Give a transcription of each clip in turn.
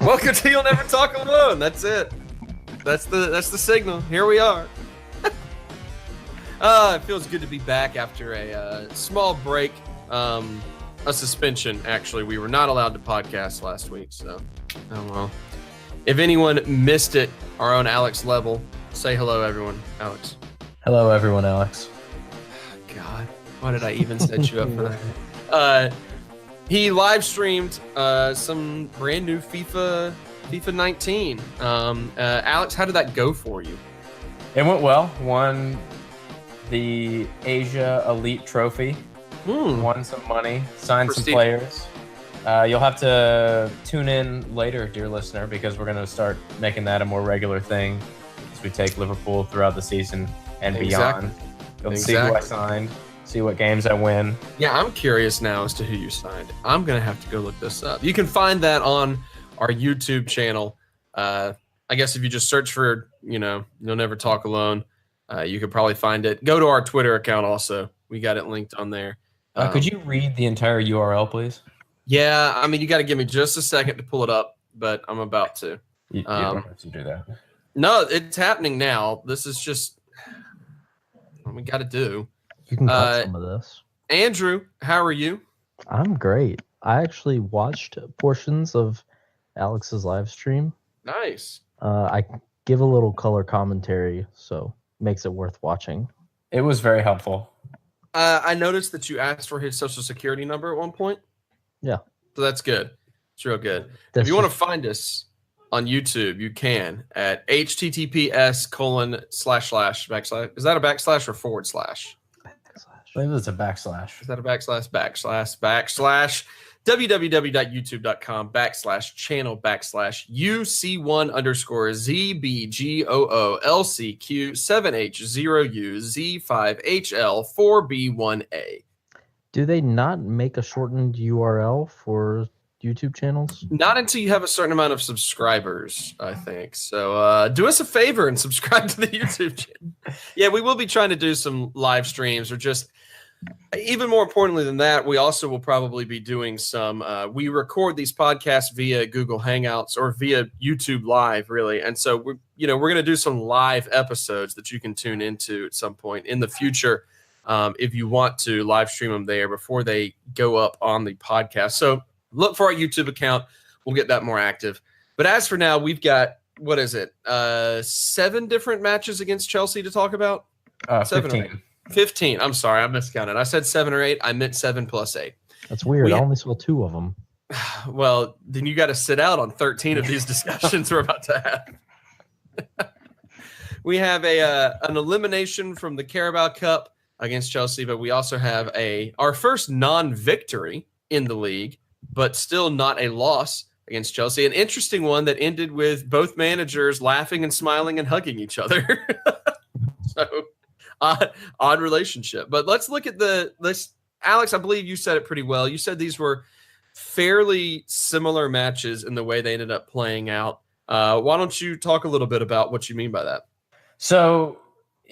Welcome to You'll Never Talk Alone. That's it. That's the signal. Here we are. It feels good to be back after a small break. A suspension, actually. We were not allowed to podcast last week, so oh well. If anyone missed it, our own Alex Level, say hello, everyone. Alex. Hello, everyone, Alex. God, why did I even set you up for that? He live streamed some brand new FIFA 19. Alex, how did that go for you? It went well. Won the Asia Elite Trophy. Won some money. Signed some players. You'll have to tune in later, dear listener, because we're going to start making that a more regular thing as we take Liverpool throughout the season and beyond. You'll see who I signed, see what games I win. Yeah, I'm curious now as to who you signed. I'm going to have to go look this up. You can find that on our YouTube channel. I guess if you just search for, You'll Never Talk Alone, you could probably find it. Go to our Twitter account also. We got it linked on there. Could you read the entire URL, please? Yeah, I mean, you got to give me just a second to pull it up, but I'm about to. You don't have to do that. No, it's happening now. This is just what we got to do. You can cut some of this. Andrew, how are you? I'm great. I actually watched portions of Alex's live stream. Nice. I give a little color commentary, so makes it worth watching. It was very helpful. I noticed that you asked for his social security number at one point. Yeah. So that's good. It's real good. If you want to find us on YouTube, you can at https:// Is that a backslash or forward slash? I believe it's a backslash. Is that a backslash? www.youtube.com/channel/UC1_ZBGOOLCQ7H0UZ5HL4B1A. Do they not make a shortened URL for YouTube channels? Not until you have a certain amount of subscribers, I think. So do us a favor and subscribe to the YouTube channel. Yeah, we will be trying to do some live streams, or just even more importantly than that, we also will probably be doing some. We record these podcasts via Google Hangouts or via YouTube Live, really, and so we're going to do some live episodes that you can tune into at some point in the future. If you want to live stream them there before they go up on the podcast. So look for our YouTube account. We'll get that more active. But as for now, we've got, 7 different matches against Chelsea to talk about? 15. 15. I'm sorry, I miscounted. I said 7 or 8. I meant 7 plus 8. That's weird. I only saw 2 of them. Well, then you got to sit out on 13 of these discussions we're about to have. We have an elimination from the Carabao Cup against Chelsea, but we also have our first non-victory in the league, but still not a loss against Chelsea. An interesting one that ended with both managers laughing and smiling and hugging each other. So odd relationship. But let's look at this. Alex, I believe you said it pretty well. You said these were fairly similar matches in the way they ended up playing out. Why don't you talk a little bit about what you mean by that? So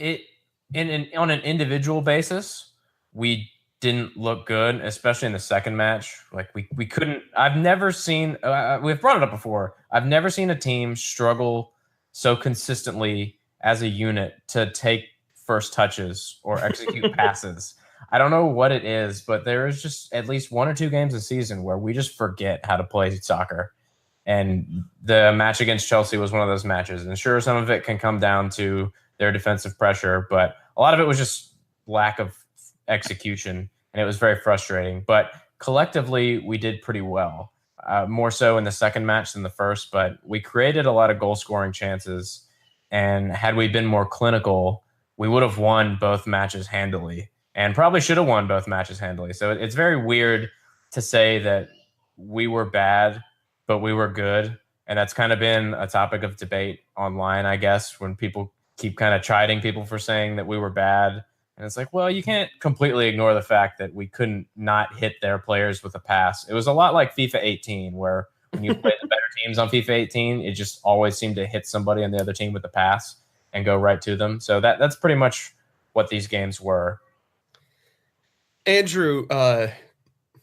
on an individual basis, we didn't look good, especially in the second match. Like we couldn't. I've never seen. We've brought it up before. I've never seen a team struggle so consistently as a unit to take first touches or execute passes. I don't know what it is, but there is just at least 1 or 2 games a season where we just forget how to play soccer. And the match against Chelsea was one of those matches. And sure, some of it can come down to their defensive pressure, but a lot of it was just lack of execution, and it was very frustrating. But collectively, we did pretty well, more so in the second match than the first, but we created a lot of goal-scoring chances, and had we been more clinical, we would have won both matches handily, and probably should have won both matches handily. So it's very weird to say that we were bad, but we were good, and that's kind of been a topic of debate online, I guess, when people keep kind of chiding people for saying that we were bad. And it's like, well, you can't completely ignore the fact that we couldn't not hit their players with a pass. It was a lot like FIFA 18, where when you play the better teams on FIFA 18, it just always seemed to hit somebody on the other team with a pass and go right to them. So that's pretty much what these games were. Andrew,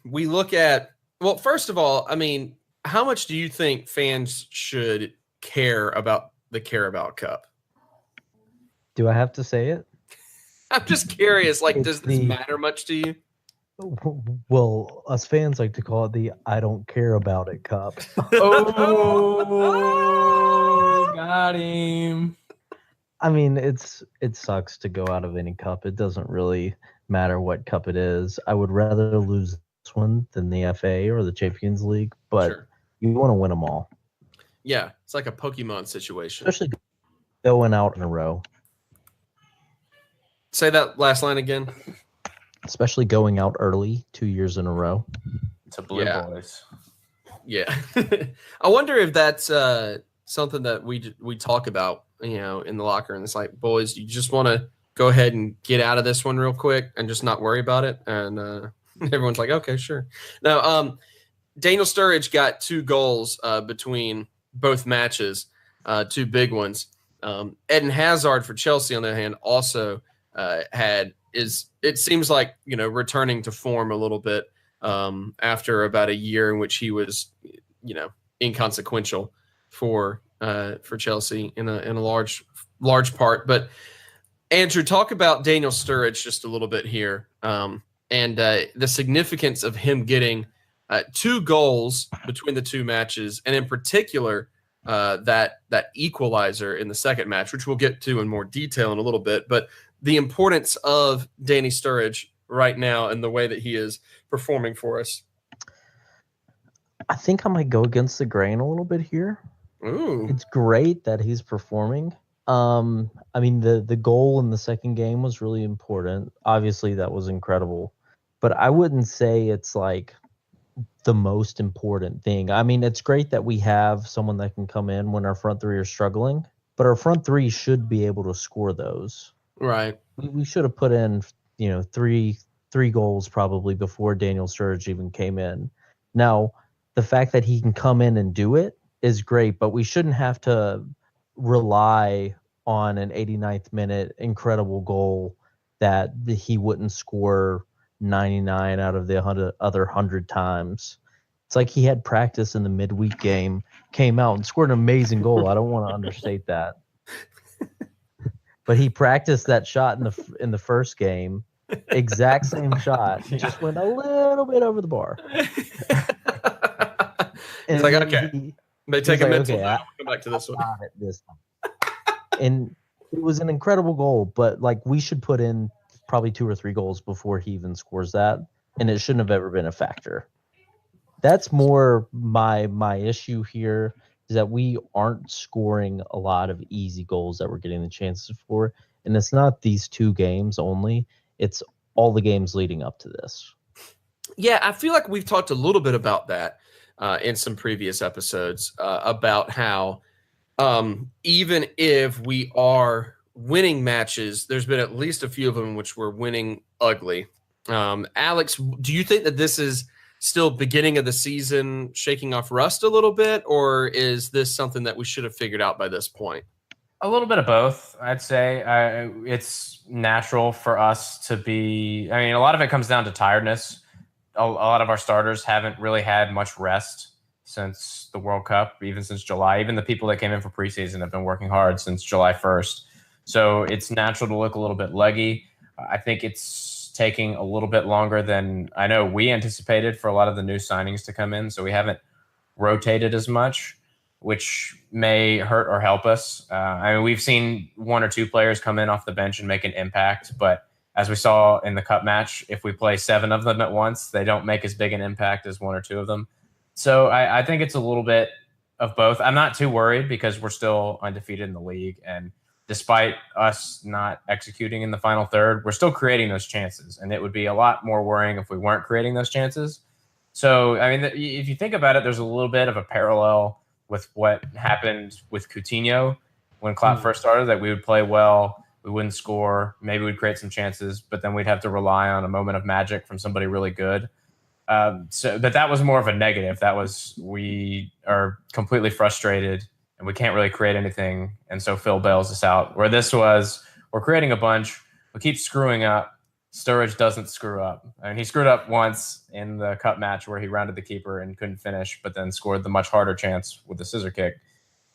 we look at Well, first of all, I mean, how much do you think fans should care about the Carabao Cup? Do I have to say it? I'm just curious. Like, It's does this the- matter much to you? Well, us fans like to call it the "I don't care about it" cup. Oh, got him. I mean, it sucks to go out of any cup. It doesn't really matter what cup it is. I would rather lose this one than the FA or the Champions League, but Sure. you want to win them all, Yeah, it's like a Pokemon situation. especially going out in a row. Say that last line again. Especially going out early 2 years in a row. To Blue Yeah. Boys. Yeah. I wonder if that's something that we talk about, in the locker room. It's like, boys, you just want to go ahead and get out of this one real quick and just not worry about it. And everyone's like, okay, sure. Now, Daniel Sturridge got 2 goals between both matches, 2 big ones. Eden Hazard for Chelsea, on the other hand, also it seems like, returning to form a little bit after about a year in which he was, inconsequential for Chelsea in a large part. But Andrew, talk about Daniel Sturridge just a little bit here, and the significance of him getting 2 goals between the 2 matches, and in particular that equalizer in the second match, which we'll get to in more detail in a little bit. But the importance of Danny Sturridge right now and the way that he is performing for us. I think I might go against the grain a little bit here. Ooh. It's great that he's performing. I mean, the goal in the second game was really important. Obviously, that was incredible. But I wouldn't say it's like the most important thing. I mean, it's great that we have someone that can come in when our front 3 are struggling, but our front 3 should be able to score those. Right. We should have put in, three goals probably before Daniel Sturridge even came in. Now, the fact that he can come in and do it is great, but we shouldn't have to rely on an 89th minute incredible goal that he wouldn't score 99 out of the other 100 times. It's like he had practice in the midweek game, came out and scored an amazing goal. I don't want to understate that. But he practiced that shot in the first game, exact same shot. He just went a little bit over the bar. It's like, okay. They take a mental okay, note. Come back to this one. got it this time. And it was an incredible goal, but we should put in probably 2 or 3 goals before he even scores that, and it shouldn't have ever been a factor. That's more my issue here, is that we aren't scoring a lot of easy goals that we're getting the chances for, and it's not these 2 games only, it's all the games leading up to this. Yeah, I feel like we've talked a little bit about that in some previous episodes about how even if we are winning matches, there's been at least a few of them in which we're winning ugly. Alex, do you think that this is still beginning of the season, shaking off rust a little bit, or is this something that we should have figured out by this point? A little bit of both, I'd say. It's natural for us to be. I mean, a lot of it comes down to tiredness. A lot of our starters haven't really had much rest since the World Cup, even since July. Even the people that came in for preseason have been working hard since July 1st. So it's natural to look a little bit leggy. I think it's taking a little bit longer than I know we anticipated for a lot of the new signings to come in. So we haven't rotated as much, which may hurt or help us. I mean, we've seen 1 or 2 players come in off the bench and make an impact, but as we saw in the cup match, if we play 7 of them at once, they don't make as big an impact as 1 or 2 of them. So I think it's a little bit of both. I'm not too worried because we're still undefeated in the league. And despite us not executing in the final third, we're still creating those chances. And it would be a lot more worrying if we weren't creating those chances. So, I mean, if you think about it, there's a little bit of a parallel with what happened with Coutinho when Klopp first started, that we would play well, we wouldn't score, maybe we'd create some chances, but then we'd have to rely on a moment of magic from somebody really good. But that was more of a negative. That was, we are completely frustrated and we can't really create anything. And so Phil bails us out. Where this was, we're creating a bunch, we keep screwing up, Sturridge doesn't screw up. I mean, he screwed up once in the cup match where he rounded the keeper and couldn't finish, but then scored the much harder chance with the scissor kick.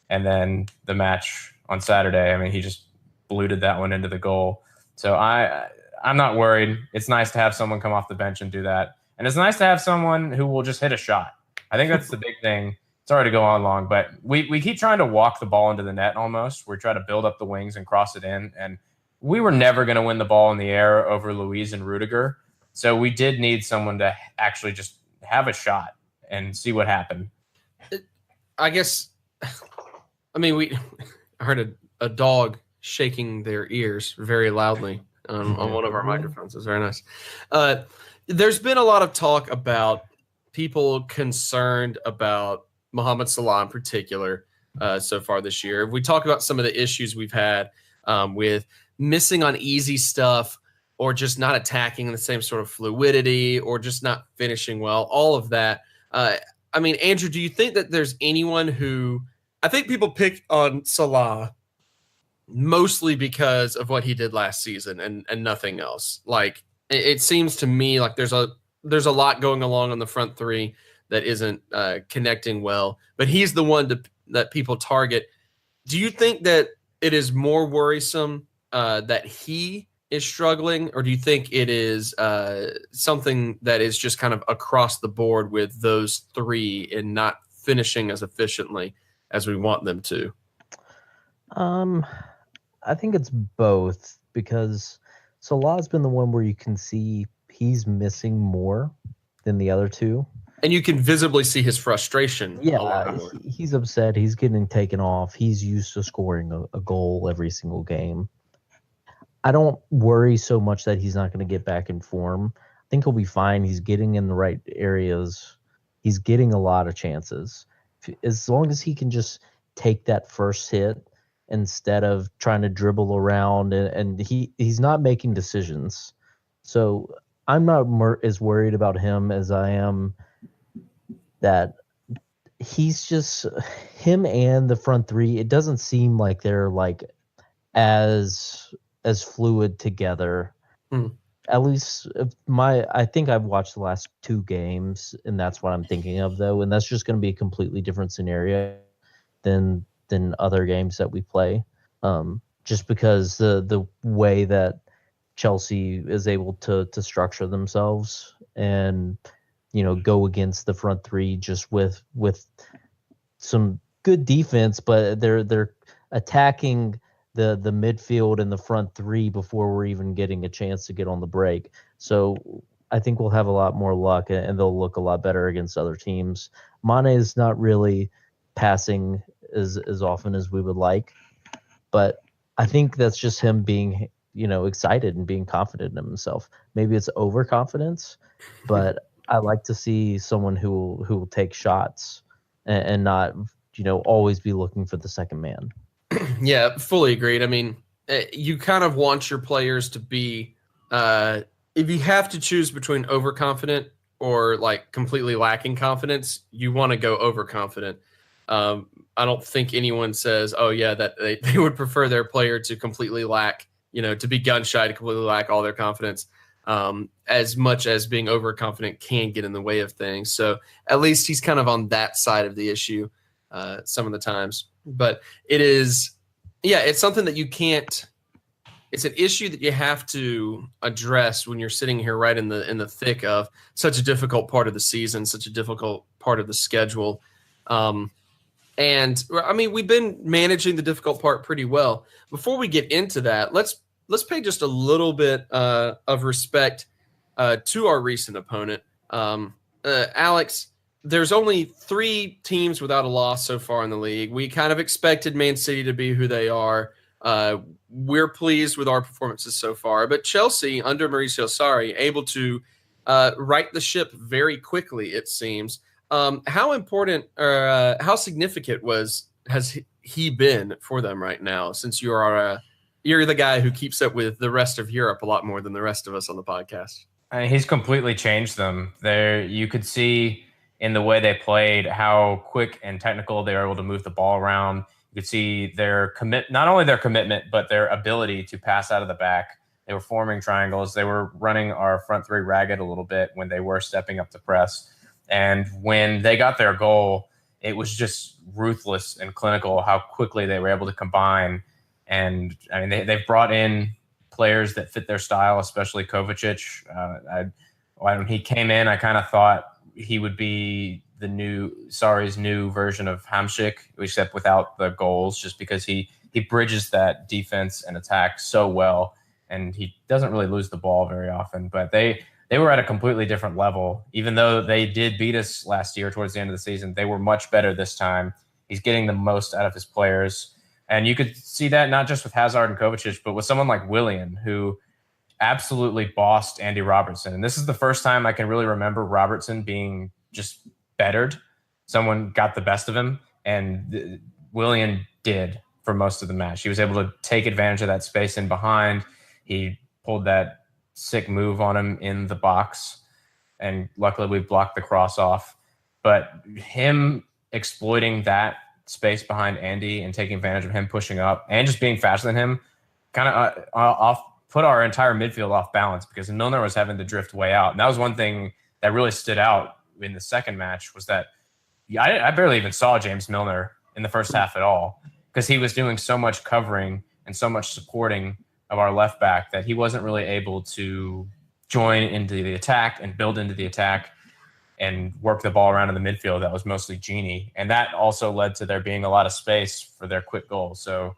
And then the match on Saturday, I mean, he just bluted that one into the goal. So I'm not worried. It's nice to have someone come off the bench and do that. And it's nice to have someone who will just hit a shot. I think that's the big thing. Sorry to go on long, but we keep trying to walk the ball into the net almost. We try to build up the wings and cross it in. And we were never going to win the ball in the air over Luiz and Rudiger. So we did need someone to actually just have a shot and see what happened. I guess, I mean, we heard a dog shaking their ears very loudly on one of our microphones. It's very nice. There's been a lot of talk about people concerned about Mohamed Salah in particular so far this year. We talk about some of the issues we've had with missing on easy stuff or just not attacking in the same sort of fluidity or just not finishing well, all of that. I mean, Andrew, do you think that there's anyone who – I think people pick on Salah mostly because of what he did last season and nothing else. Like, it seems to me like there's a lot going along on the front three that isn't connecting well, but he's the one that people target. Do you think that it is more worrisome that he is struggling, or do you think it is something that is just kind of across the board with those three and not finishing as efficiently as we want them to? I think it's both, because Salah's been the one where you can see he's missing more than the other two. And you can visibly see his frustration. Yeah, he's upset. He's getting taken off. He's used to scoring a goal every single game. I don't worry so much that he's not going to get back in form. I think he'll be fine. He's getting in the right areas. He's getting a lot of chances. As long as he can just take that first hit instead of trying to dribble around, and he's not making decisions. So I'm not as worried about him as I am that he's just him and the front three. It doesn't seem like they're like as fluid together. At least I think I've watched the last two games, and that's what I'm thinking of though. And that's just going to be a completely different scenario than other games that we play. Just because the way that Chelsea is able to structure themselves and, you know, go against the front three just with some good defense, but they're attacking the midfield and the front three before we're even getting a chance to get on the break. So I think we'll have a lot more luck, and they'll look a lot better against other teams. Mane is not really passing as often as we would like, but I think that's just him being, you know, excited and being confident in himself. Maybe it's overconfidence, but I like to see someone who will take shots and not, you know, always be looking for the second man. Yeah, fully agreed. I mean, you kind of want your players to be, if you have to choose between overconfident or like completely lacking confidence, you want to go overconfident. I don't think anyone says, oh yeah, that they would prefer their player to completely lack, you know, to be gun shy, to completely lack all their confidence, as much as being overconfident can get in the way of things. So at least he's kind of on that side of the issue some of the times. But it is, yeah, it's something that you can't, it's an issue that you have to address when you're sitting here right in the thick of such a difficult part of the season, such a difficult part of the schedule. And I mean, we've been managing the difficult part pretty well. Before we get into that, let's pay just a little bit of respect to our recent opponent. Alex, there's only 3 teams without a loss so far in the league. We kind of expected Man City to be who they are. We're pleased with our performances so far. But Chelsea, under Mauricio Sarri, able to right the ship very quickly, it seems. How important or how significant has he been for them right now, since you're the guy who keeps up with the rest of Europe a lot more than the rest of us on the podcast? I mean, he's completely changed them. You could see in the way they played how quick and technical they were able to move the ball around. You could see not only their commitment, but their ability to pass out of the back. They were forming triangles. They were running our front three ragged a little bit when they were stepping up to press. And when they got their goal, it was just ruthless and clinical how quickly they were able to combine. And I mean, they've brought in players that fit their style, especially Kovacic. When he came in, I kind of thought he would be the Sarri's new version of Hamšík, except without the goals, just because he bridges that defense and attack so well, and he doesn't really lose the ball very often. But they were at a completely different level. Even though they did beat us last year towards the end of the season, they were much better this time. He's getting the most out of his players. And you could see that not just with Hazard and Kovacic, but with someone like Willian, who absolutely bossed Andy Robertson. And this is the first time I can really remember Robertson being just bettered. Someone got the best of him, and Willian did for most of the match. He was able to take advantage of that space in behind. He pulled that sick move on him in the box, and luckily we blocked the cross off. But him exploiting that space behind Andy and taking advantage of him pushing up and just being faster than him kind of put our entire midfield off balance, because Milner was having to drift way out. And that was one thing that really stood out in the second match, was that I barely even saw James Milner in the first half at all, because he was doing so much covering and so much supporting of our left back that he wasn't really able to join into the attack and build into the attack and work the ball around in the midfield. That was mostly Gini. And that also led to there being a lot of space for their quick goals. So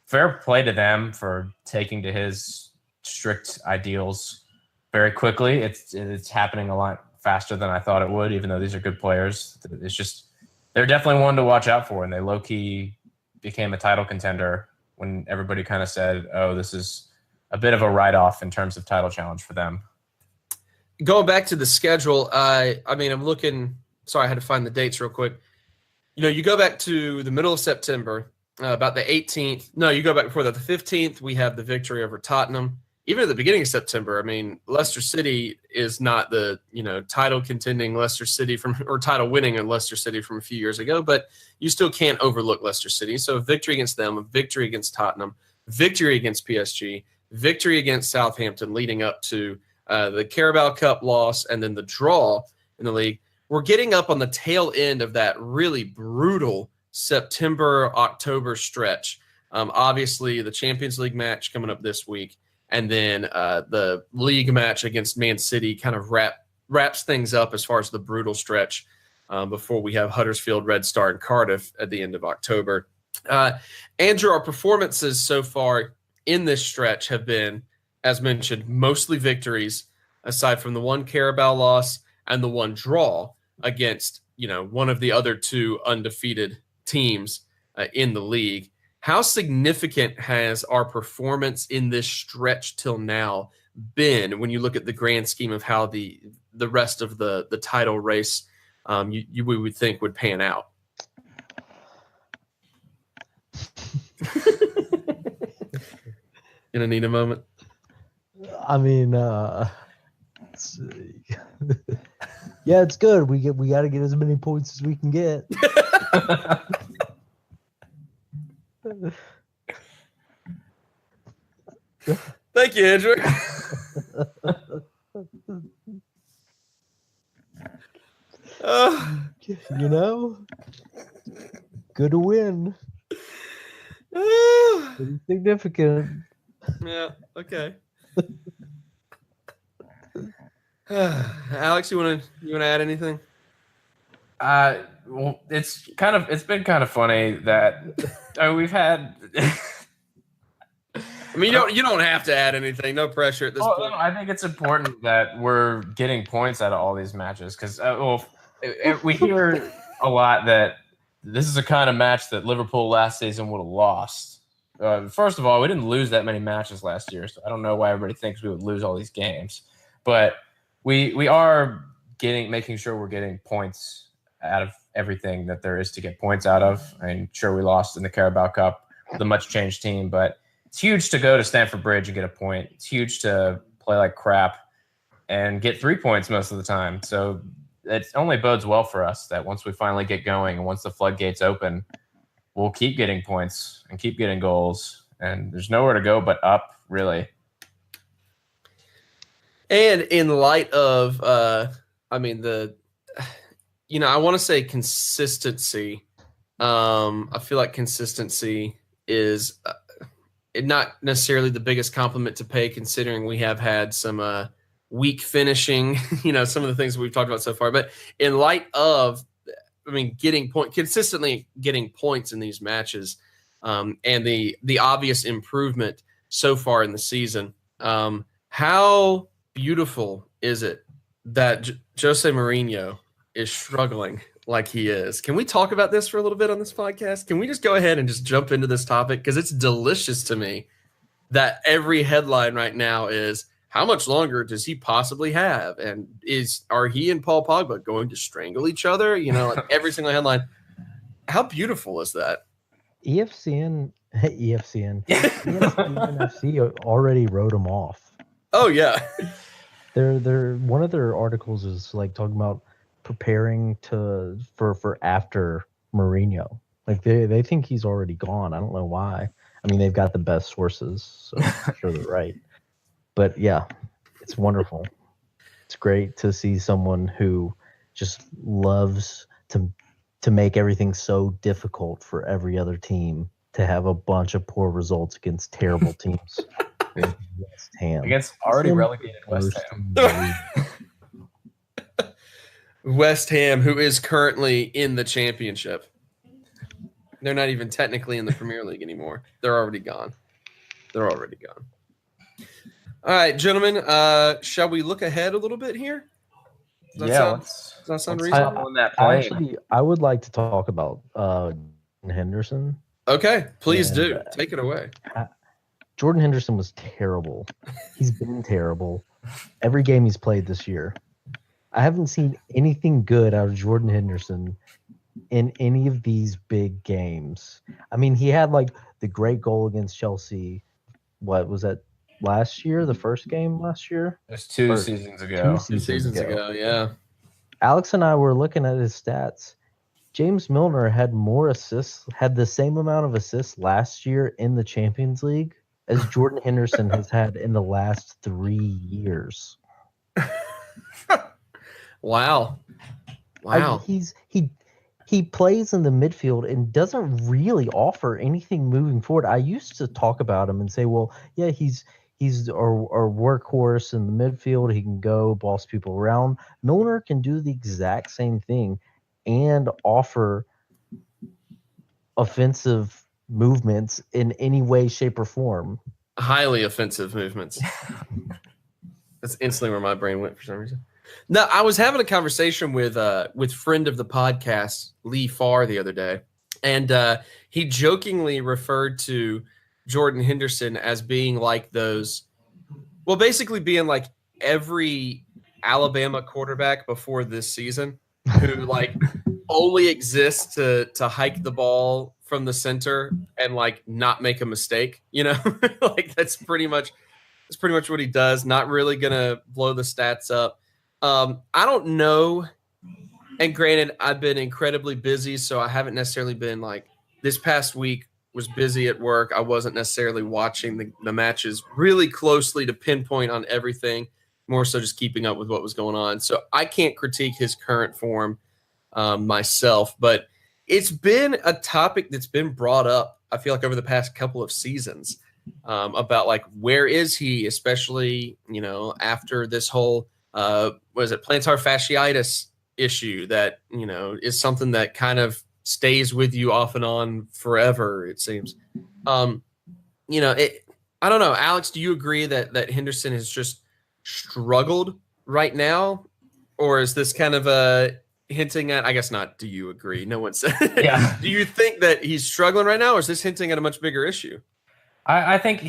fair play to them for taking to his strict ideals very quickly. It's happening a lot faster than I thought it would, even though these are good players. It's just, they're definitely one to watch out for, and they low-key became a title contender when everybody kind of said, oh, this is a bit of a write-off in terms of title challenge for them. Going back to the schedule, I mean, I'm looking – sorry, I had to find the dates real quick. You know, you go back to the middle of September, about the 18th. No, you go back before that. The 15th, we have the victory over Tottenham. Even at the beginning of September, I mean, Leicester City is not the, title contending Leicester City or title winning in Leicester City from a few years ago, but you still can't overlook Leicester City. So a victory against them, a victory against Tottenham, victory against PSG, victory against Southampton leading up to the Carabao Cup loss and then the draw in the league. We're getting up on the tail end of that really brutal September-October stretch. Obviously, the Champions League match coming up this week. And then the league match against Man City kind of wraps things up as far as the brutal stretch before we have Huddersfield, Red Star, and Cardiff at the end of October. Andrew, our performances so far in this stretch have been, as mentioned, mostly victories, aside from the one Carabao loss and the one draw against, one of the other two undefeated teams in the league. How significant has our performance in this stretch till now been when you look at the grand scheme of how the rest of the title race we would think would pan out? Gonna need a moment. I mean, yeah, it's good. We got to get as many points as we can get. Thank you, Andrew. Good to win. Pretty significant. Yeah. Okay. Alex, you want to add anything? Well, it's been kind of funny that we've had. I mean, you don't have to add anything. No pressure at this point. No, I think it's important that we're getting points out of all these matches, because we hear a lot that this is a kind of match that Liverpool last season would have lost. First of all, we didn't lose that many matches last year, so I don't know why everybody thinks we would lose all these games. But we are making sure we're getting points out of everything that there is to get points out of. I mean, sure, we lost in the Carabao Cup with a much changed team, but it's huge to go to Stamford Bridge and get a point. It's huge to play like crap and get 3 points most of the time. So it only bodes well for us that once we finally get going and once the floodgates open, we'll keep getting points and keep getting goals. And there's nowhere to go but up, really. And in light of, I mean, I want to say consistency. I feel like consistency is not necessarily the biggest compliment to pay, considering we have had some weak finishing, some of the things we've talked about so far. But in light of, consistently getting points in these matches, and the obvious improvement so far in the season, how beautiful is it that Jose Mourinho is struggling like he is? Can we talk about this for a little bit on this podcast? Can we just go ahead and just jump into this topic? Because it's delicious to me that every headline right now is, how much longer does he possibly have? And are he and Paul Pogba going to strangle each other? Like every single headline. How beautiful is that? EFCN FC already wrote him off. Oh yeah. They're one of their articles is like talking about preparing for after Mourinho. Like they think he's already gone. I don't know why. I mean, they've got the best sources, so I'm sure they're right. But yeah, it's wonderful. It's great to see someone who just loves to make everything so difficult for every other team to have a bunch of poor results against terrible teams. West Ham. Against already relegated West Ham. West Ham, who is currently in the championship. They're not even technically in the Premier League anymore. They're already gone. All right, gentlemen, shall we look ahead a little bit here? Does that sound reasonable? I would like to talk about Henderson. Okay, please do. Take it away. Jordan Henderson was terrible. He's been terrible. Every game he's played this year. I haven't seen anything good out of Jordan Henderson in any of these big games. I mean, he had like the great goal against Chelsea. What was that? Last year, the first game last year? It was two seasons ago. Two seasons ago, yeah. Alex and I were looking at his stats. James Milner had more assists, had the same amount of assists last year in the Champions League as Jordan Henderson has had in the last 3 years. Wow. He plays in the midfield and doesn't really offer anything moving forward. I used to talk about him and say, well, yeah, he's our workhorse in the midfield. He can go boss people around. Milner can do the exact same thing and offer offensive movements in any way, shape, or form. Highly offensive movements. That's instantly where my brain went for some reason. No, I was having a conversation with friend of the podcast, Lee Farr, the other day, and he jokingly referred to Jordan Henderson as being like basically being like every Alabama quarterback before this season who like only exists to hike the ball from the center and like not make a mistake, like that's pretty much what he does. Not really gonna blow the stats up. I don't know. And granted, I've been incredibly busy, so I haven't necessarily been like this past week was busy at work. I wasn't necessarily watching the matches really closely to pinpoint on everything, more so just keeping up with what was going on. So I can't critique his current form myself, but it's been a topic that's been brought up, I feel like, over the past couple of seasons about like, where is he, especially, after this whole plantar fasciitis issue that, is something that kind of stays with you off and on forever, it seems. I don't know. Alex, do you agree that Henderson has just struggled right now? Or is this kind of a hinting at, I guess not, do you agree? No one said. Yeah. Do you think that he's struggling right now, or is this hinting at a much bigger issue? I think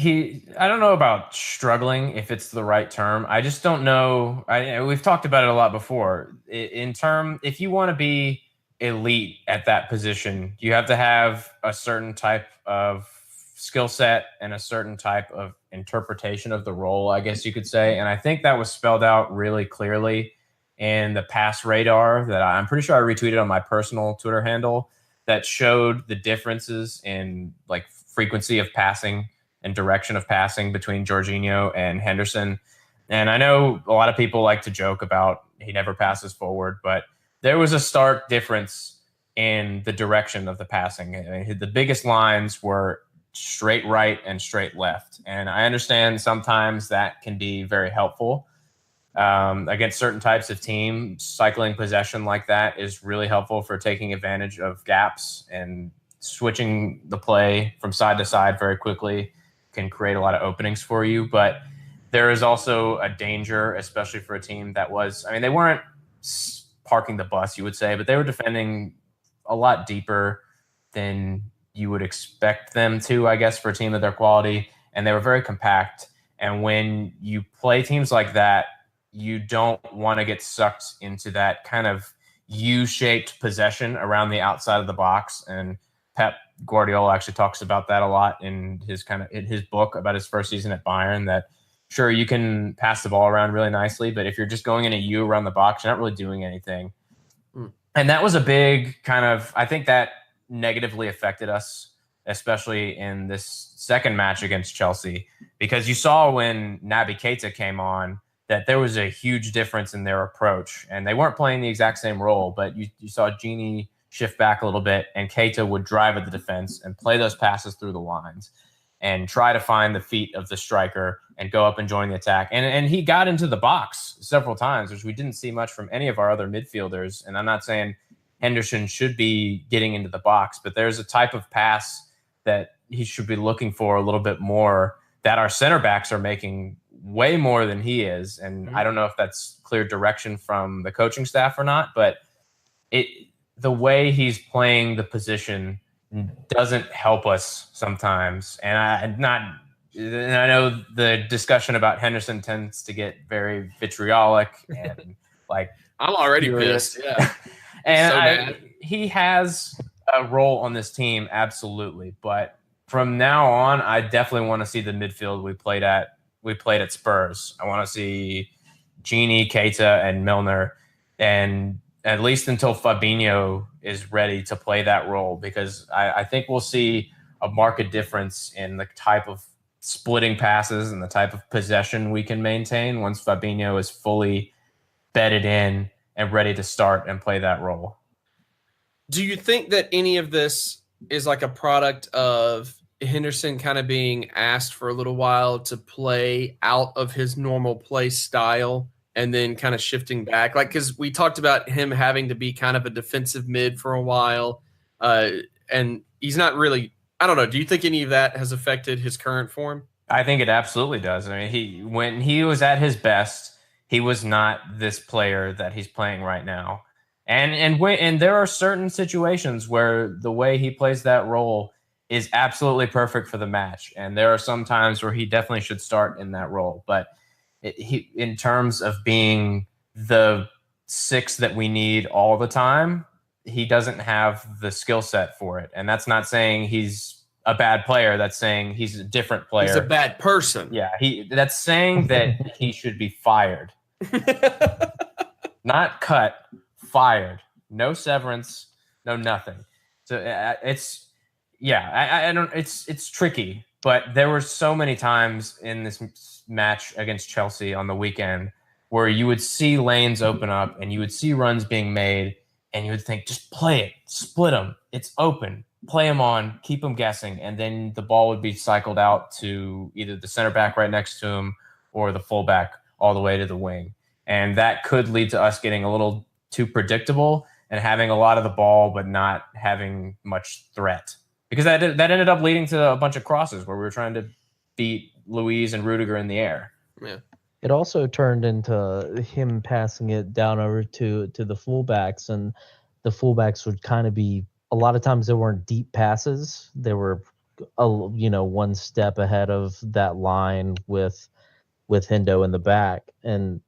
I don't know about struggling, if it's the right term. I just don't know. We've talked about it a lot before. If you want to be elite at that position, you have to have a certain type of skill set and a certain type of interpretation of the role, I guess you could say. And I think that was spelled out really clearly in the pass radar that I'm pretty sure I retweeted on my personal Twitter handle that showed the differences in like frequency of passing and direction of passing between Jorginho and Henderson. And I know a lot of people like to joke about he never passes forward, but there was a stark difference in the direction of the passing. The biggest lines were straight right and straight left. And I understand sometimes that can be very helpful. Against certain types of teams, cycling possession like that is really helpful for taking advantage of gaps, and switching the play from side to side very quickly can create a lot of openings for you. But there is also a danger, especially for a team that was, I mean, they weren't parking the bus, you would say, but they were defending a lot deeper than you would expect them to, I guess, for a team of their quality. And they were very compact. And when you play teams like that, you don't want to get sucked into that kind of U-shaped possession around the outside of the box. And Pep Guardiola actually talks about that a lot in his book about his first season at Bayern, that sure, you can pass the ball around really nicely, but if you're just going in a U around the box, you're not really doing anything. And that was a big I think that negatively affected us, especially in this second match against Chelsea, because you saw when Naby Keita came on that there was a huge difference in their approach, and they weren't playing the exact same role, but you saw Gini shift back a little bit, and Keita would drive at the defense and play those passes through the lines and try to find the feet of the striker and go up and join the attack. And he got into the box several times, which we didn't see much from any of our other midfielders. And I'm not saying Henderson should be getting into the box, but there's a type of pass that he should be looking for a little bit more that our center backs are making way more than he is. And I don't know if that's clear direction from the coaching staff or not, but the way he's playing the position doesn't help us sometimes. And I know the discussion about Henderson tends to get very vitriolic and like I'm already furious. pissed. Yeah. And he has a role on this team, absolutely. But from now on, I definitely want to see the midfield we played at Spurs. I want to see Gini, Keita, and Milner, and at least until Fabinho is ready to play that role, because I think we'll see a marked difference in the type of splitting passes and the type of possession we can maintain once Fabinho is fully bedded in and ready to start and play that role. Do you think that any of this is like a product of Henderson kind of being asked for a little while to play out of his normal play style and then kind of shifting back? Like, because we talked about him having to be kind of a defensive mid for a while, and he's not really, I don't know. Do you think any of that has affected his current form? I think it absolutely does. I mean, when he was at his best, he was not this player that he's playing right now. And there are certain situations where the way he plays that role is absolutely perfect for the match. And there are some times where he definitely should start in that role. But in terms of being the six that we need all the time, he doesn't have the skill set for it. And that's not saying he's a bad player. That's saying he's a different player. He's a bad person. Yeah, that's saying that he should be fired. Not cut, fired. No severance, no nothing. So it's tricky, but there were so many times in this match against Chelsea on the weekend where you would see lanes open up and you would see runs being made and you would think, just play it, split them, it's open, play them on, keep them guessing, and then the ball would be cycled out to either the center back right next to him or the fullback all the way to the wing. And that could lead to us getting a little too predictable and having a lot of the ball but not having much threat. Because that ended up leading to a bunch of crosses where we were trying to beat Luiz and Rudiger in the air. Yeah. It also turned into him passing it down over to the fullbacks, and the fullbacks would kind of be, a lot of times they weren't deep passes. They were, one step ahead of that line with Hendo in the back, and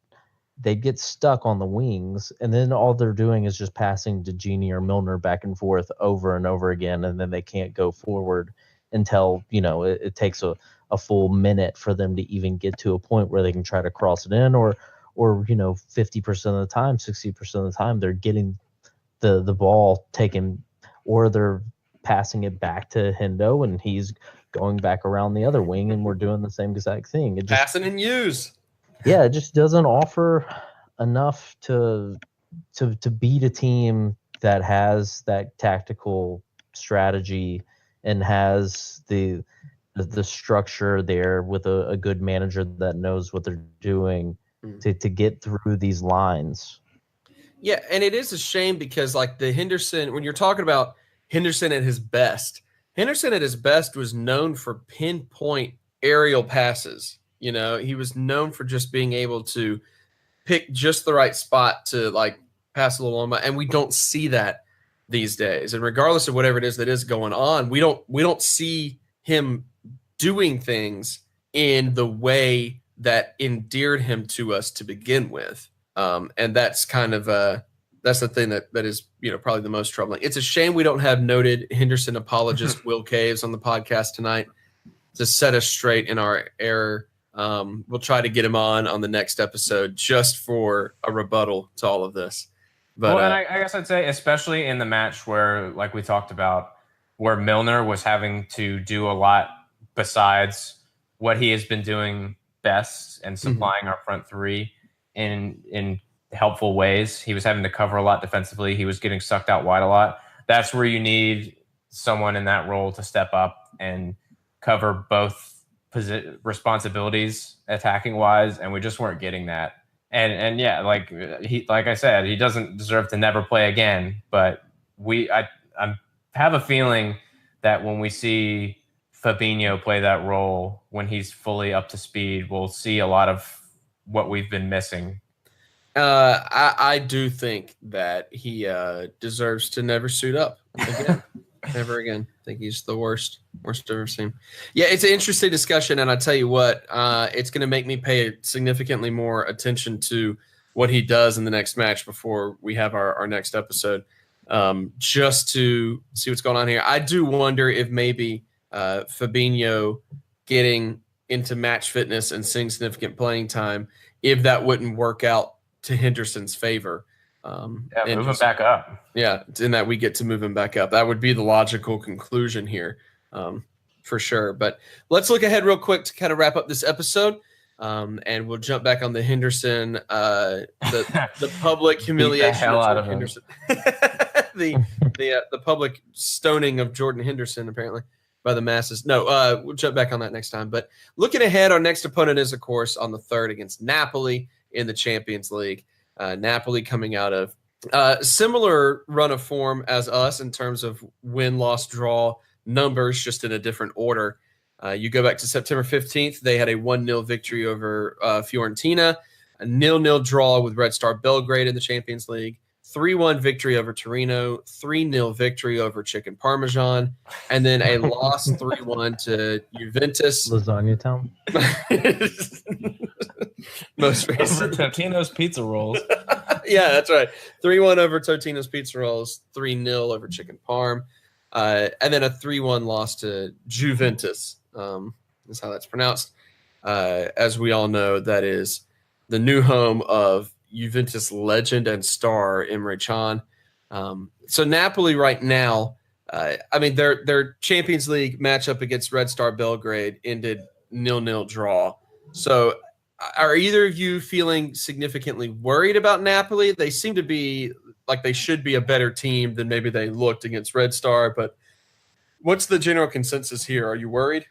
they'd get stuck on the wings, and then all they're doing is just passing to Gini or Milner back and forth over and over again, and then they can't go forward until, it takes a full minute for them to even get to a point where they can try to cross it in, or 50% of the time, 60% of the time, they're getting the ball taken, or they're passing it back to Hendo, and he's going back around the other wing, and we're doing the same exact thing. Passing and use. Yeah, it just doesn't offer enough to beat a team that has that tactical strategy and has the structure there with a good manager that knows what they're doing to get through these lines. Yeah, and it is a shame because like the Henderson, when you're talking about Henderson at his best, Henderson at his best was known for pinpoint aerial passes. You know, he was known for just being able to pick just the right spot to like pass a little on, and we don't see that these days. And regardless of whatever it is that is going on, we don't see him doing things in the way that endeared him to us to begin with. And that's kind of that's the thing that is, you know, probably the most troubling. It's a shame we don't have noted Henderson apologist Will Caves on the podcast tonight to set us straight in our error. We'll try to get him on the next episode just for a rebuttal to all of this. But well, and I guess I'd say, especially in the match where, like we talked about, where Milner was having to do a lot besides what he has been doing best and supplying our front three in helpful ways. He was having to cover a lot defensively. He was getting sucked out wide a lot. That's where you need someone in that role to step up and cover both responsibilities attacking wise, and we just weren't getting that. And yeah, like I said, he doesn't deserve to never play again. But I have a feeling that when we see Fabinho play that role, when he's fully up to speed, we'll see a lot of what we've been missing. I do think that he deserves to never suit up again. Never again. I think he's the worst I've ever seen. Yeah, it's an interesting discussion, and I tell you what, it's going to make me pay significantly more attention to what he does in the next match before we have our next episode, just to see what's going on here. I do wonder if maybe Fabinho getting into match fitness and seeing significant playing time, if that wouldn't work out to Henderson's favor. Move him back up. Yeah, in that we get to move him back up. That would be the logical conclusion here, for sure. But let's look ahead real quick to kind of wrap up this episode, and we'll jump back on the Henderson, the public humiliation the hell of out of Henderson, the public stoning of Jordan Henderson, apparently by the masses. No, we'll jump back on that next time. But looking ahead, our next opponent is, of course, on the 3rd against Napoli in the Champions League. Napoli coming out of similar run of form as us in terms of win, loss, draw numbers, just in a different order. You go back to September 15th, they had a 1-0 victory over Fiorentina, a 0-0 draw with Red Star Belgrade in the Champions League, 3-1 victory over Torino, 3-0 victory over Chicken Parmesan, and then a loss 3-1 to Juventus. Lasagna Town. Most recent. Totino's Pizza Rolls. Yeah, that's right. 3-1 over Totino's Pizza Rolls, 3-0 over Chicken Parm, and then a 3-1 loss to Juventus. Is how that's pronounced. As we all know, that is the new home of Juventus legend and star Emre Can. So Napoli right now, I mean, their Champions League matchup against Red Star Belgrade ended 0-0 draw. So are either of you feeling significantly worried about Napoli? They seem to be like they should be a better team than maybe they looked against Red Star. But what's the general consensus here? Are you worried?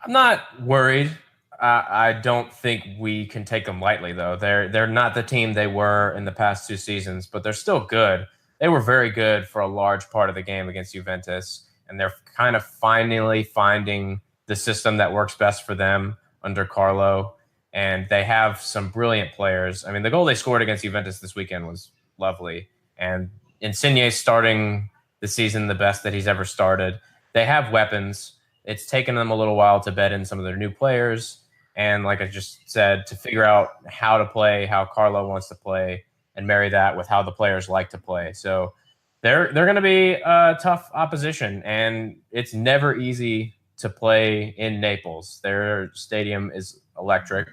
I'm not worried. I don't think we can take them lightly, though. They're not the team they were in the past 2 seasons, but they're still good. They were very good for a large part of the game against Juventus, and they're kind of finally finding the system that works best for them under Carlo. And they have some brilliant players. I mean, the goal they scored against Juventus this weekend was lovely. And Insigne's starting the season the best that he's ever started. They have weapons. It's taken them a little while to bed in some of their new players. And like I just said, to figure out how to play, how Carlo wants to play, and marry that with how the players like to play. So they're going to be a tough opposition. And it's never easy to play in Naples. Their stadium is electric.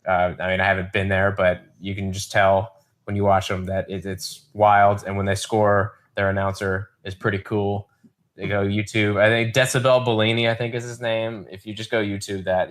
I mean, I haven't been there, but you can just tell when you watch them that it's wild. And when they score, their announcer is pretty cool. They go YouTube. I think Decibel Bellini, I think is his name. If you just go YouTube that,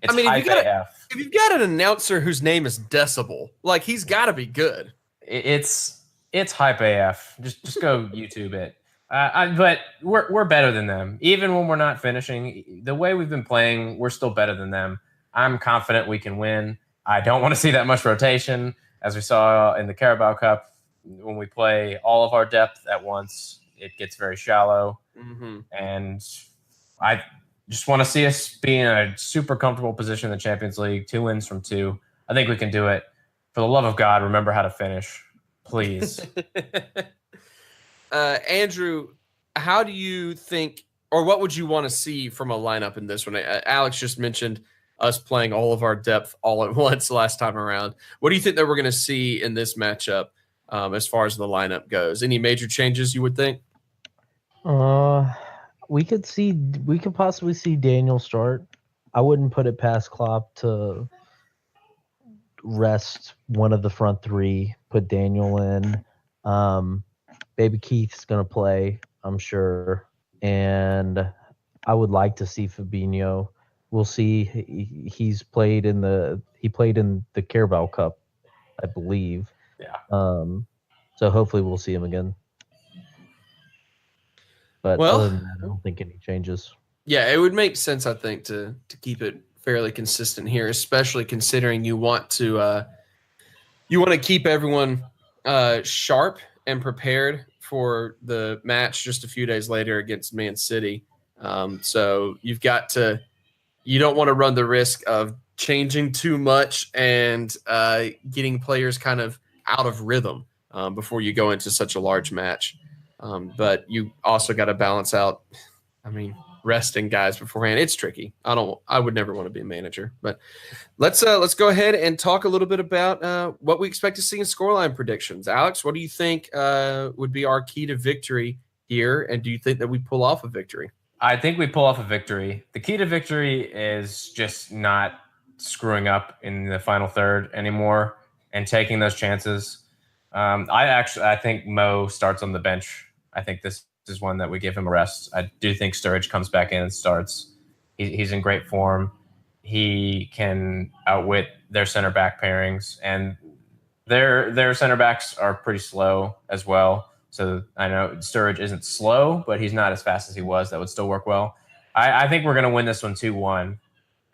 It's I mean, hype AF. if you've got an announcer whose name is Decibel, like he's got to be good. It's hype AF. Just go YouTube it. But we're better than them. Even when we're not finishing, the way we've been playing, we're still better than them. I'm confident we can win. I don't want to see that much rotation, as we saw in the Carabao Cup. When we play all of our depth at once, it gets very shallow. Mm-hmm. And I just want to see us be in a super comfortable position in the Champions League. 2 wins from 2. I think we can do it. For the love of God, remember how to finish, please. Andrew, how do you think, or what would you want to see from a lineup in this one? Alex just mentioned us playing all of our depth all at once last time around. What do you think that we're going to see in this matchup as far as the lineup goes? Any major changes you would think? We could possibly see Daniel start. I wouldn't put it past Klopp to rest one of the front 3, put Daniel in. Baby Keith's going to play, I'm sure. And I would like to see Fabinho. We'll see. He played in the Carabao Cup, I believe. Yeah. So hopefully we'll see him again. But other than that, I don't think any changes. Yeah, it would make sense, I think, to keep it fairly consistent here, especially considering you want to keep everyone sharp and prepared for the match just a few days later against Man City. So you don't want to run the risk of changing too much and getting players kind of out of rhythm before you go into such a large match. But you also got to balance out, resting guys beforehand. It's tricky. I would never want to be a manager, but let's go ahead and talk a little bit about what we expect to see in scoreline predictions. Alex, what do you think would be our key to victory here? And do you think that we pull off a victory? I think we pull off a victory. The key to victory is just not screwing up in the final third anymore and taking those chances. I think Mo starts on the bench. I think this is one that we give him a rest. I do think Sturridge comes back in and starts. He's in great form. He can outwit their center back pairings, and their center backs are pretty slow as well. So I know Sturridge isn't slow, but he's not as fast as he was. That would still work well. I think we're going to win this one 2-1,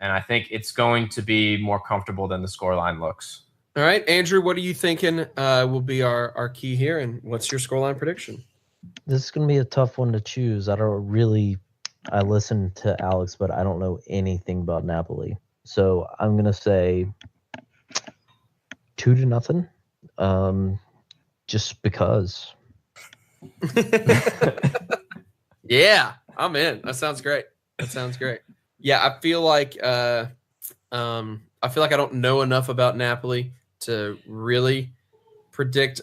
and I think it's going to be more comfortable than the scoreline looks. All right, Andrew, what are you thinking will be our key here, and what's your scoreline prediction? This is going to be a tough one to choose. I listened to Alex, but I don't know anything about Napoli. So I'm going to say 2-0. Just because. Yeah, I'm in. That sounds great. Yeah, I feel like I don't know enough about Napoli to really predict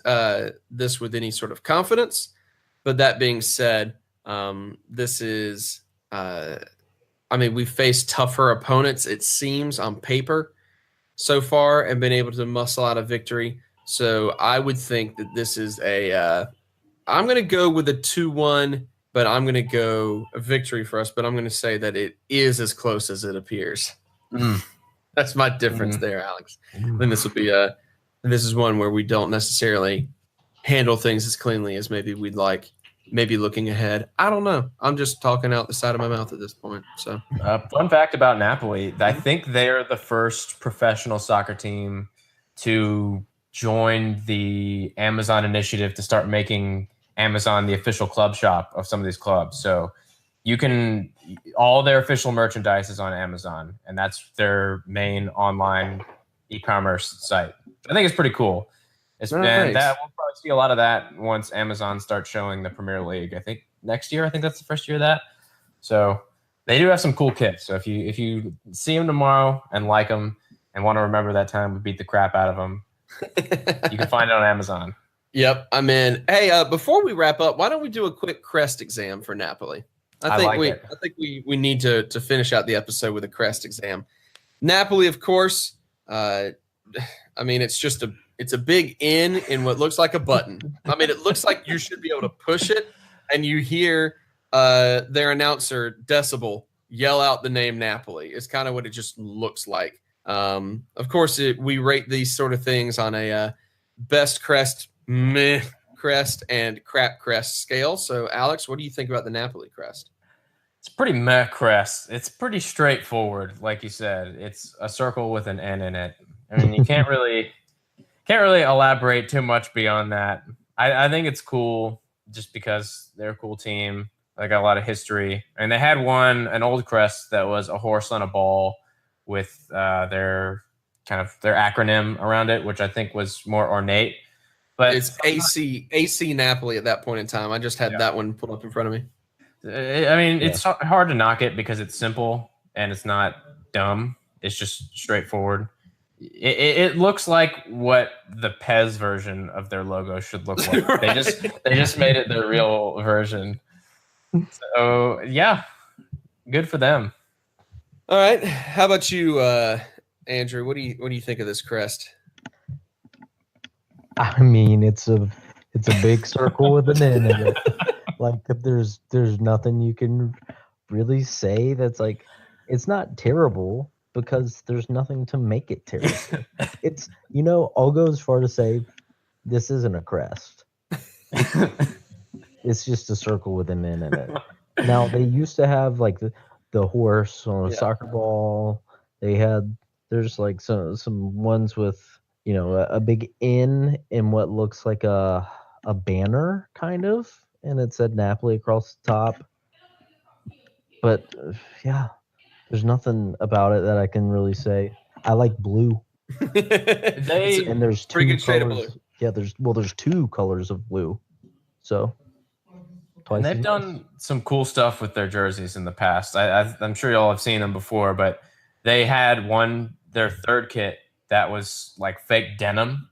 this with any sort of confidence. But that being said, this is we've faced tougher opponents, it seems, on paper so far, and been able to muscle out a victory. So I would think that this is I'm going to go with a 2-1, but I'm going to go a victory for us, but I'm going to say that it is as close as it appears. That's my difference there, Alex. I think this will be this is one where we don't necessarily handle things as cleanly as maybe we'd like, maybe looking ahead. I don't know. I'm just talking out the side of my mouth at this point. So, fun fact about Napoli, I think they're the first professional soccer team to join the Amazon initiative to start making Amazon the official club shop of some of these clubs. So all their official merchandise is on Amazon, and that's their main online e-commerce site. I think it's pretty cool. Nice. We'll probably see a lot of that once Amazon starts showing the Premier League. I think next year. I think that's the first year of that. So they do have some cool kits. So if you see them tomorrow and like them and want to remember that time we beat the crap out of them, you can find it on Amazon. Yep, I'm in. Hey, before we wrap up, why don't we do a quick crest exam for Napoli? I think we need to finish out the episode with a crest exam. Napoli, of course. It's a big N in what looks like a button. It looks like you should be able to push it, and you hear their announcer Decibel yell out the name Napoli. It's kind of what it just looks like. Of course, we rate these sort of things on a best crest, meh crest, and crap crest scale. So, Alex, what do you think about the Napoli crest? It's pretty meh crest. It's pretty straightforward, like you said. It's a circle with an N in it. I mean, you can't really elaborate too much beyond that. I think it's cool just because they're a cool team. They got a lot of history, and they had an old crest that was a horse on a ball with their acronym around it, which I think was more ornate. But it's AC Napoli at that point in time. I just had that one pulled up in front of me. I mean, it's hard to knock it because it's simple and it's not dumb. It's just straightforward. It looks like what the Pez version of their logo should look like. Right. They just made it their real version. So yeah, good for them. All right, how about you, Andrew? What do you think of this crest? I mean, it's a big circle with an N in it. Like there's nothing you can really say that's like, it's not terrible because there's nothing to make it terrible. It's, I'll go as far to say this isn't a crest. It's just a circle with an N in it. Now they used to have like the horse on a soccer ball. There's like some ones with a big N in what looks like a banner kind of, and it said Napoli across the top. But there's nothing about it that I can really say. I like blue. And there's two good shade of colors. blue. Yeah, there's two colors of blue. So and they've done some cool stuff with their jerseys in the past. I'm sure y'all have seen them before, but they had their third kit that was like fake denim.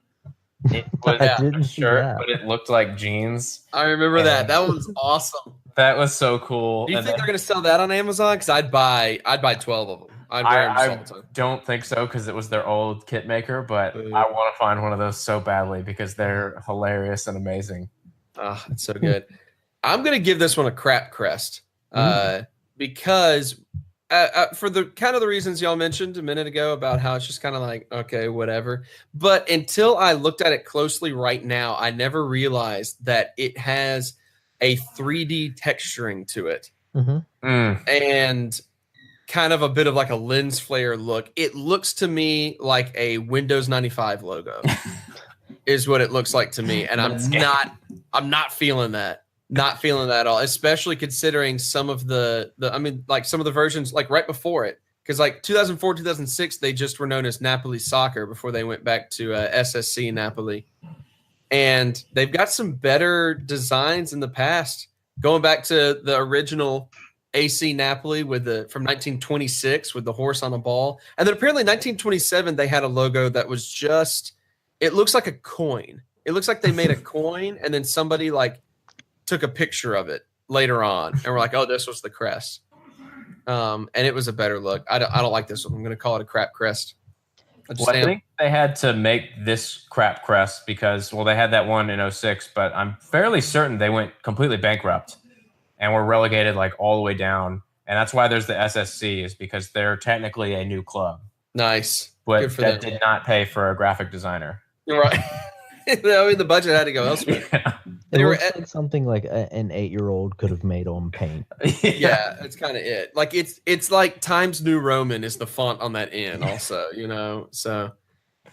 It was a shirt, but it looked like jeans. I remember that. That was awesome. That was so cool. Do you think they're going to sell that on Amazon? Because I'd buy 12 of them. I'd wear them all the time. Don't think so because it was their old kit maker, but I want to find one of those so badly because they're hilarious and amazing. Oh, it's so good. I'm going to give this one a crap crest because for the kind of the reasons y'all mentioned a minute ago about how it's just kind of like, okay, whatever. But until I looked at it closely right now, I never realized that it has a 3D texturing to it. And kind of a bit of like a lens flare look. It looks to me like a Windows 95 logo is what it looks like to me. And I'm not feeling that. Not feeling that at all, especially considering some of the some of the versions like right before it. Because like 2004, 2006, they just were known as Napoli Soccer before they went back to SSC Napoli. And they've got some better designs in the past, going back to the original AC Napoli from 1926 with the horse on a ball. And then apparently 1927, they had a logo that was it looks like a coin. It looks like they made a coin and then somebody like took a picture of it later on. And we're like, oh, this was the crest. And it was a better look. I don't like this one. I'm going to call it a crap crest. I think they had to make this crap crest because, they had that one in 2006, but I'm fairly certain they went completely bankrupt and were relegated like all the way down. And that's why there's the SSC is because they're technically a new club. Nice. But that did not pay for a graphic designer. You're right. I mean, the budget had to go elsewhere. Yeah. It looks like something like an 8-year-old could have made on paint. Yeah, that's kind of it. Like it's like Times New Roman is the font on that N also, So,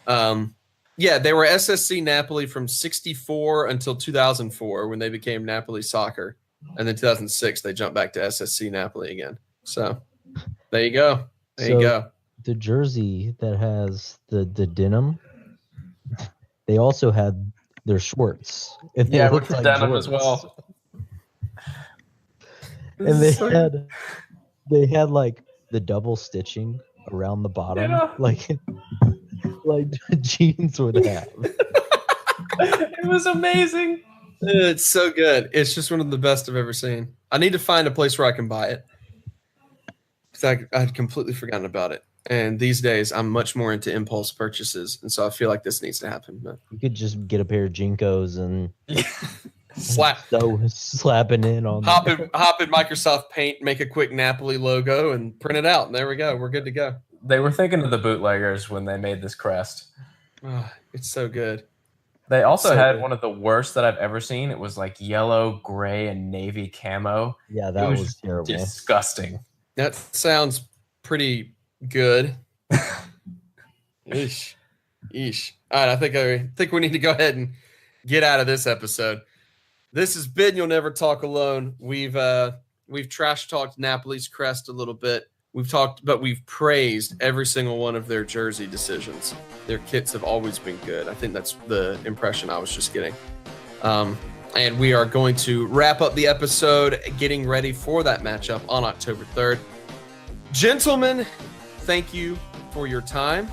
they were SSC Napoli from 1964 until 2004 when they became Napoli Soccer, and then 2006 they jumped back to SSC Napoli again. So, there you go. You go. The jersey that has the denim, they also had their shorts. And with the denim as well. And they had like the double stitching around the bottom, like jeans would have. It was amazing. It's so good. It's just one of the best I've ever seen. I need to find a place where I can buy it because I'd completely forgotten about it. And these days, I'm much more into impulse purchases, and so I feel like this needs to happen. But you could just get a pair of Jinkos and So slapping in on hop in Microsoft Paint, make a quick Napoli logo, and print it out. And there we go. We're good to go. They were thinking of the bootleggers when they made this crest. Oh, it's so good. They also had good. one of the worst that I've ever seen. It was like yellow, gray, and navy camo. Yeah, that was terrible. Disgusting. That sounds pretty good. Eesh. All right, I think we need to go ahead and get out of this episode. This has been You'll Never Talk Alone. We've trash talked Napoli's crest a little bit. We've praised every single one of their jersey decisions. Their kits have always been good. I think that's the impression I was just getting. And we are going to wrap up the episode getting ready for that matchup on October 3rd. Gentlemen, thank you for your time.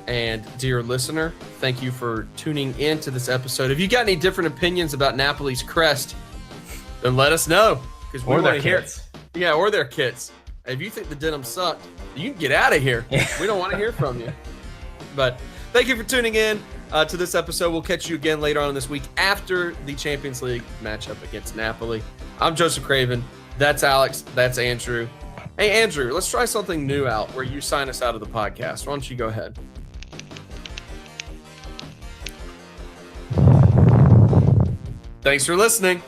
And dear listener, thank you for tuning in to this episode. If you got any different opinions about Napoli's crest, then let us know. Because we Or their want to hear. kits. Yeah, or their kits. If you think the denim sucked, you can get out of here. We don't want to hear from you. But thank you for tuning in to this episode. We'll catch you again later on this week after the Champions League matchup against Napoli. I'm Joseph Craven. That's Alex. That's Andrew. Hey, Andrew, let's try something new out where you sign us out of the podcast. Why don't you go ahead? Thanks for listening.